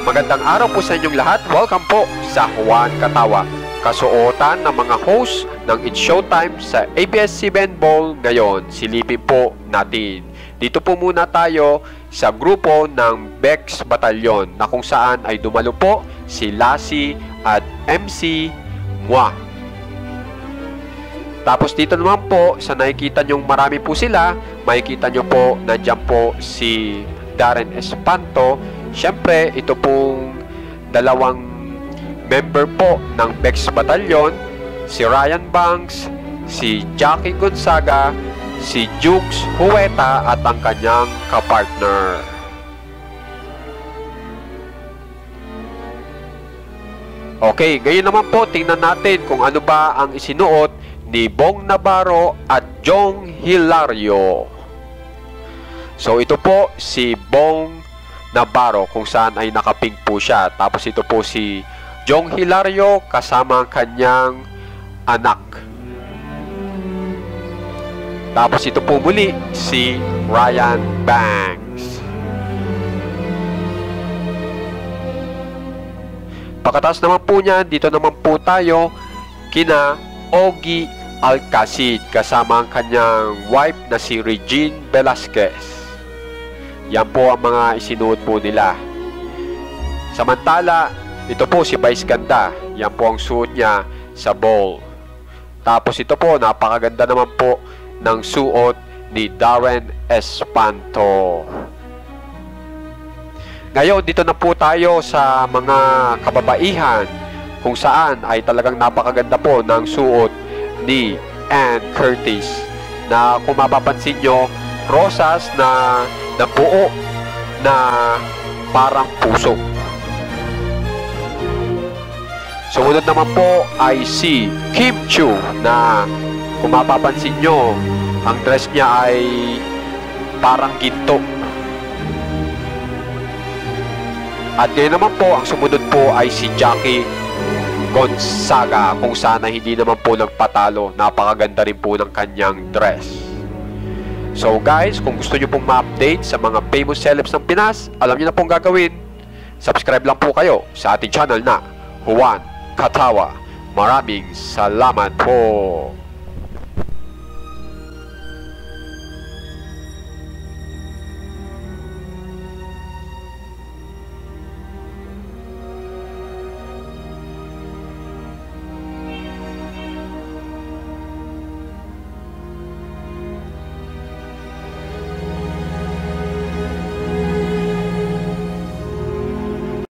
Magandang araw po sa inyong lahat. Welcome po sa Juan Katawa, kasuotan ng mga host ng It's Showtime sa ABS-CBN Bowl ngayon. Silipin po natin. Dito po muna tayo sa grupo ng Bex Batalyon na kung saan ay dumalo po si Lassie at MC Mua. Tapos dito naman po, sa nakikita nyong marami po sila, makikita nyo po, nandiyan po si Darren Espanto. Siyempre, ito pong dalawang member po ng Bex Batalyon, si Ryan Banks, si Jackie Gonzaga, si Jukes Huweta at ang kanyang kapartner. Okay, ngayon naman po, tingnan natin kung ano ba ang isinuot ni Bong Navarro at Jong Hilario. So ito po si Bong Navarro kung saan ay nakapink po siya. Tapos ito po si Jong Hilario kasama ang kanyang anak. Tapos ito po muli si Ryan Banks. Pagkatapos naman po niyan, dito naman po tayo kina Ogie Alcacid kasama ang kanyang wife na si Regine Velasquez. Yan po ang mga isinuot po nila. Samantala, ito po si Vice Ganda. Yan po ang suot niya sa bowl. Tapos ito po, napakaganda naman po ng suot ni Darren Espanto. Ngayon, dito na po tayo sa mga kababaihan kung saan ay talagang napakaganda po ng suot ni Ann Curtis na kung mapapansin nyo, rosas na buo na parang puso. Sumunod naman po ay si Kim Chiu na kung mapapansin nyo, ang dress niya ay parang ginto. At ngayon naman po, ang sumunod po ay si Jackie Gonzaga kung sana hindi naman po nagpatalo. Napakaganda rin po ng kanyang dress. So guys, kung gusto nyo pong ma-update sa mga famous celebs ng Pinas, alam nyo na pong gagawin. Subscribe lang po kayo sa ating channel na Juan Katawa. Maraming salamat po.